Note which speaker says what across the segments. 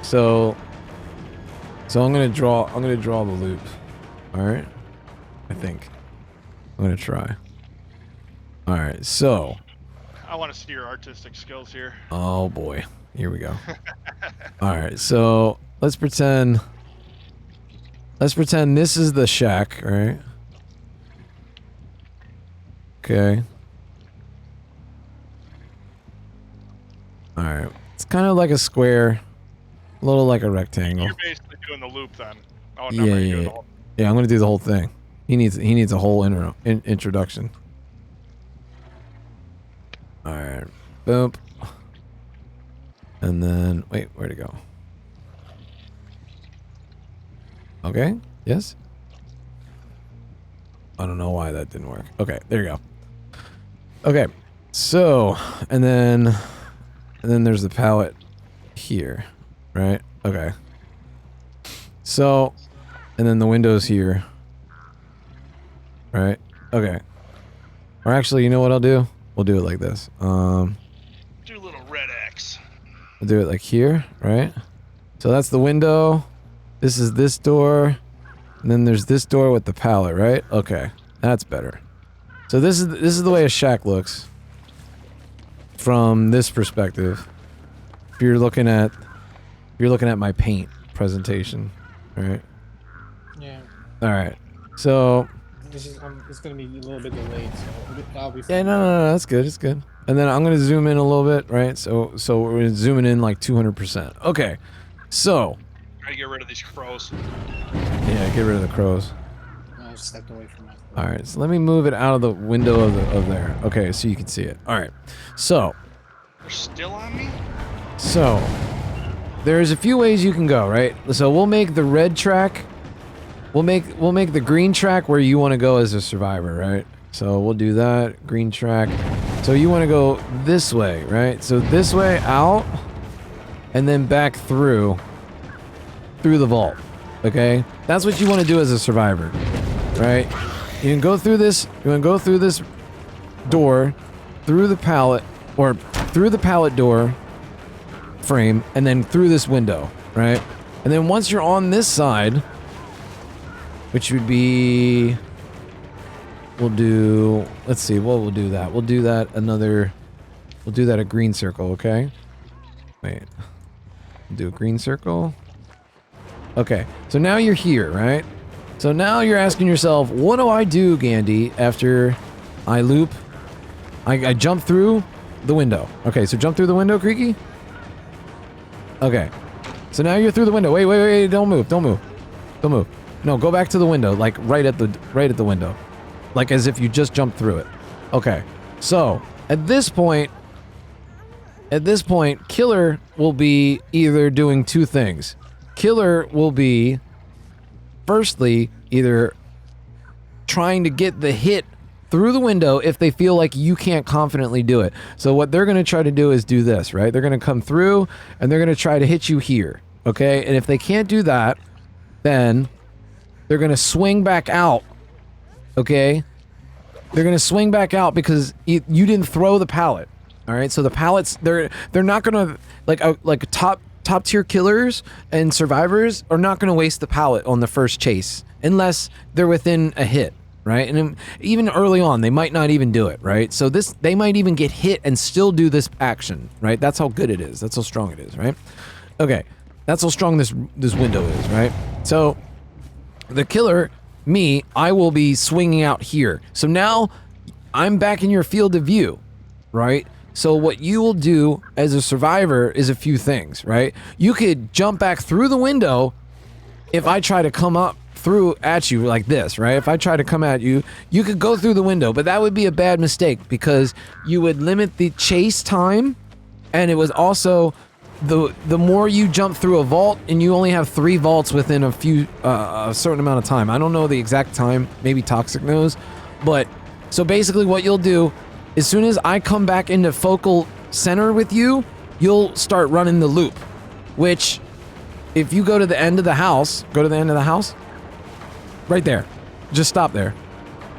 Speaker 1: So I'm gonna draw the loop. Alright? I think. I'm gonna try. Alright, so.
Speaker 2: I want to see your artistic skills here.
Speaker 1: Oh boy. Here we go. Alright, so let's pretend this is the shack, right? Okay. Alright. It's kind of like a square. A little like a rectangle.
Speaker 2: You're basically doing the loop then. Oh, no,
Speaker 1: Yeah, I'm gonna do the whole thing. He needs a whole introduction. Alright. Boom. And then, wait, where'd it go? Okay, yes? I don't know why that didn't work. Okay, there you go. Okay, so, and then there's the palette here, right? Okay. So, and then the windows here. Right? Okay. Or actually, you know what I'll do? We'll do it like this.
Speaker 2: Do a little red X.
Speaker 1: We'll do it like here, right? So that's the window. This is this door. And then there's this door with the pallet, right? Okay. That's better. So this is the way a shack looks. From this perspective. If you're looking at my paint presentation, right?
Speaker 3: Yeah.
Speaker 1: Alright. So
Speaker 3: This is it's gonna be a little bit delayed, so I'll be.
Speaker 1: yeah, no, that's good. It's good. And then I'm gonna zoom in a little bit, right? So we're zooming in like 200%. Okay, so
Speaker 2: Try to get rid of these crows.
Speaker 1: yeah, get rid of the crows.
Speaker 3: I just stepped away from it.
Speaker 1: All right, so let me move it out of the window of there. Okay, so you can see it. All right, so
Speaker 2: They're still on me?
Speaker 1: so there's a few ways you can go, right? So we'll make the red track. We'll make the green track where you want to go as a survivor, right? So we'll do that green track. So you want to go this way, right? So this way out, and then back through the vault. Okay, that's what you want to do as a survivor, right? You can go through this. You want to go through this door, through the pallet, or through the pallet door frame, and then through this window, right? And then once you're on this side. Which would be... We'll do... Let's see, what we'll do that. We'll do that a green circle, okay? Wait. We'll do a green circle. Okay, so now you're here, right? So now you're asking yourself, what do I do, Gandhi, after I loop? I jump through the window. Okay, so jump through the window, Creaky? Okay. So now you're through the window. Wait, don't move. No, go back to the window, like right at the window. Like as if you just jumped through it. Okay. So, at this point, Killer will be either doing two things. Killer will be, firstly, either trying to get the hit through the window if they feel like you can't confidently do it. So what they're going to try to do is do this, right? They're going to come through, and they're going to try to hit you here, okay? And if they can't do that, then... they're going to swing back out, okay? They're going to swing back out because you didn't throw the pallet, all right? So the pallets, they're not going to, like top tier killers and survivors are not going to waste the pallet on the first chase unless they're within a hit, right? And even early on, they might not even do it, right? So they might even get hit and still do this action, right? That's how good it is. That's how strong it is, right? Okay, that's how strong this window is, right? So... the killer, me, I will be swinging out here. So now, I'm back in your field of view, right? So what you will do as a survivor is a few things, right? You could jump back through the window if I try to come up through at you like this, right? If I try to come at you, you could go through the window, but that would be a bad mistake because you would limit the chase time, and it was also... the more you jump through a vault, and you only have 3 vaults within a certain amount of time. I don't know the exact time, maybe Toxic knows, but so basically what you'll do, as soon as I come back into focal center with you, you'll start running the loop, which if you go to the end of the house, right there, just stop there.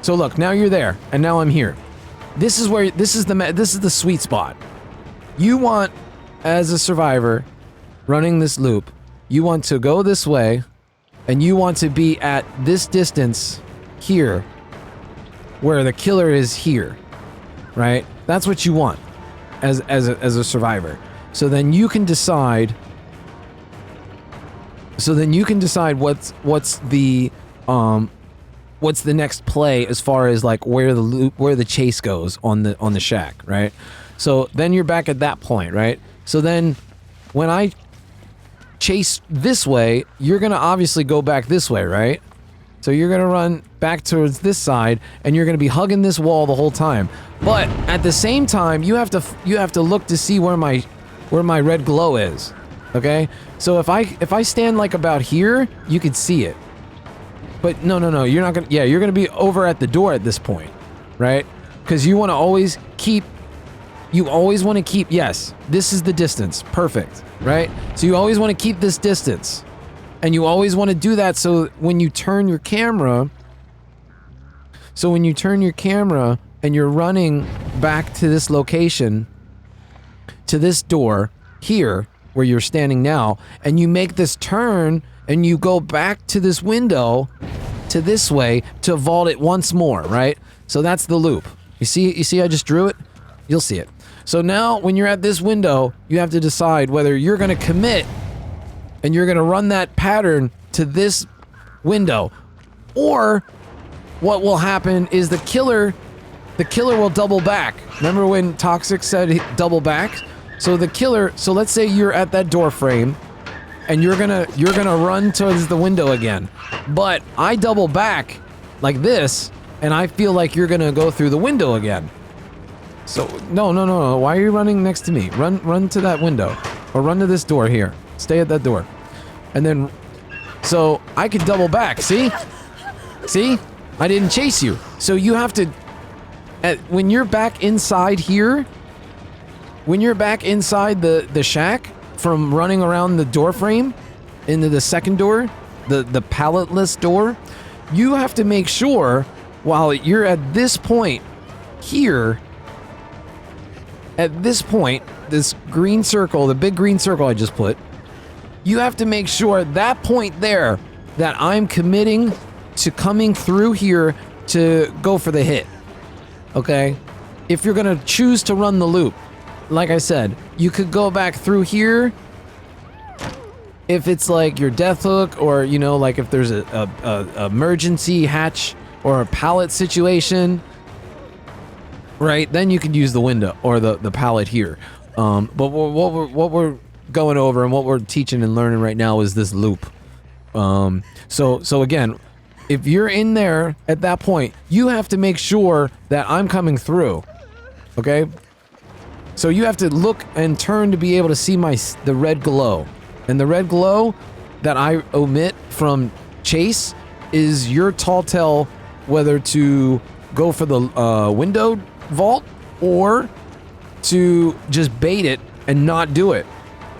Speaker 1: So look, now you're there, and now I'm here. This is the sweet spot. You want, as a survivor running this loop, you want to go this way, and you want to be at this distance here, where the killer is here, right? That's what you want as a survivor. So then you can decide. So then you can decide what's the next play as far as like where the chase goes on the shack, right? So then you're back at that point, right? So then when I chase this way, you're gonna obviously go back this way, right? So you're gonna run back towards this side, and you're gonna be hugging this wall the whole time. But at the same time, you have to look to see where my red glow is. Okay? So if I stand like about here, you can see it. But no, you're not gonna. Yeah, you're gonna be over at the door at this point, right? Because you want to always keep. You always want to keep. Yes, this is the distance. Perfect, right? So you always want to keep this distance. And you always want to do that so when you turn your camera, and you're running back to this location, to this door here where you're standing now, and you make this turn and you go back to this window to this way to vault it once more, right? So that's the loop. You see I just drew it? You'll see it. So now when you're at this window, you have to decide whether you're going to commit and you're gonna run that pattern to this window, or what will happen is the killer will double back. Remember when Toxic said double back? So let's say you're at that door frame, and you're gonna run towards the window again, but I double back like this, and I feel like you're gonna go through the window again. So no. Why are you running next to me? Run to that window, or run to this door here. Stay at that door. And then, so I could double back, see? See? I didn't chase you. So you have to, when you're back inside here, when you're back inside the shack from running around the door frame into the second door, the palletless door, you have to make sure while you're at this point here, at this point, this green circle, the big green circle I just put, you have to make sure at that point there that I'm committing to coming through here to go for the hit. Okay? If you're gonna choose to run the loop, like I said, you could go back through here if it's like your death hook, or you know, like if there's a emergency hatch or a pallet situation, right? Then you could use the window or the pallet here. But what we're going over and what we're teaching and learning right now is this loop. So again, if you're in there at that point, you have to make sure that I'm coming through. Okay? So you have to look and turn to be able to see the red glow. And the red glow that I omit from chase is your tall tale whether to go for the window vault or to just bait it and not do it.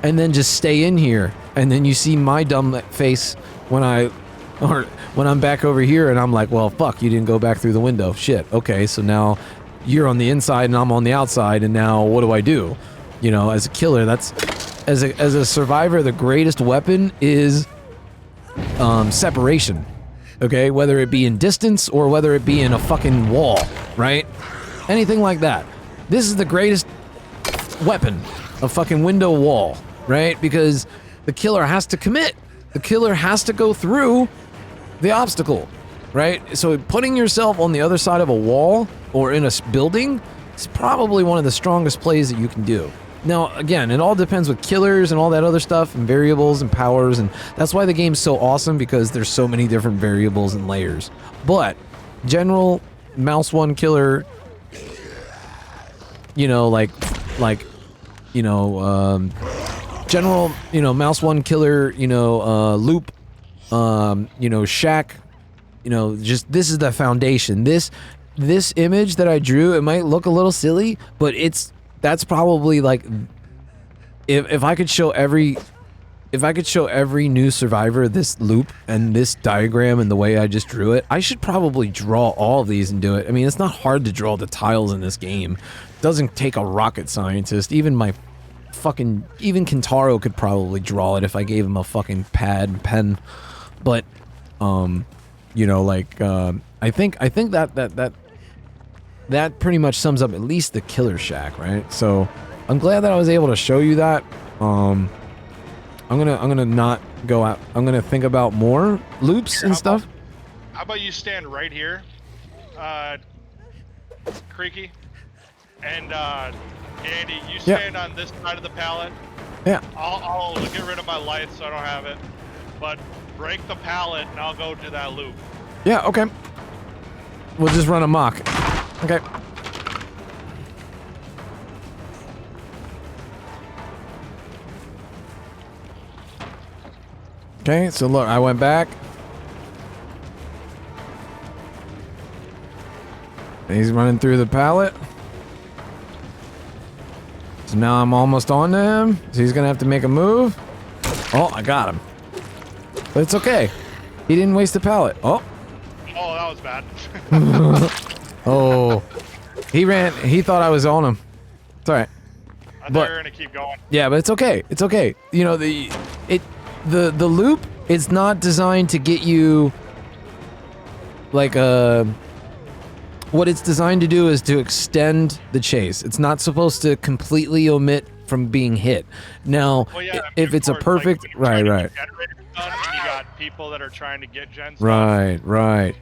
Speaker 1: And then just stay in here, and then you see my dumb face when I'm back over here, and I'm like, well, fuck, you didn't go back through the window. Shit. Okay, so now you're on the inside and I'm on the outside, and now what do I do? You know, as a killer, that's as a survivor, the greatest weapon is separation. Okay, whether it be in distance or whether it be in a fucking wall, right? Anything like that. This is the greatest weapon, a fucking window wall. Right? Because the killer has to commit. The killer has to go through the obstacle, right? So putting yourself on the other side of a wall or in a building is probably one of the strongest plays that you can do. Now, again, it all depends with killers and all that other stuff and variables and powers, and that's why the game's so awesome, because there's so many different variables and layers. But general mouse one killer, you know, you know, general, you know, mouse one killer, you know, loop, you know, shack, you know, just this is the foundation. This image that I drew, it might look a little silly, but that's probably like, if I could show every new survivor this loop and this diagram and the way I just drew it, I should probably draw all of these and do it. I mean, it's not hard to draw the tiles in this game. It doesn't take a rocket scientist. Even my fucking even Kintaro could probably draw it if I gave him a fucking pad and pen, but you know, like I think that pretty much sums up at least the Killer Shack, right? So I'm glad that I was able to show you that. I'm gonna not go out. I'm gonna think about more loops and stuff.
Speaker 2: How about you stand right here, Creaky, and Andy, you stand on this side of the pallet.
Speaker 1: Yeah.
Speaker 2: I'll get rid of my lights so I don't have it, but break the pallet and I'll go to that loop.
Speaker 1: Yeah. Okay. We'll just run amok. Okay. Okay, so look, I went back. He's running through the pallet. So now I'm almost on to him. So he's gonna have to make a move. Oh, I got him. But it's okay. He didn't waste the pallet. Oh.
Speaker 2: Oh, that was bad.
Speaker 1: Oh. He ran. He thought I was on him. It's alright.
Speaker 2: I thought you were gonna keep going.
Speaker 1: Yeah, but it's okay. It's okay. You know, the loop is not designed to get you like what it's designed to do is to extend the chase. It's not supposed to completely omit from being hit. Now,
Speaker 2: Well, yeah,
Speaker 1: if it's a perfect
Speaker 2: like,
Speaker 1: right.
Speaker 2: You got people that are trying to get gens.
Speaker 1: Right.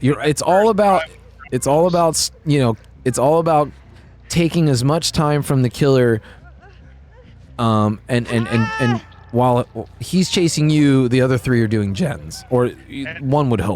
Speaker 1: It's all about you know, it's all about taking as much time from the killer and while he's chasing you, the other three are doing gens, or one would hope.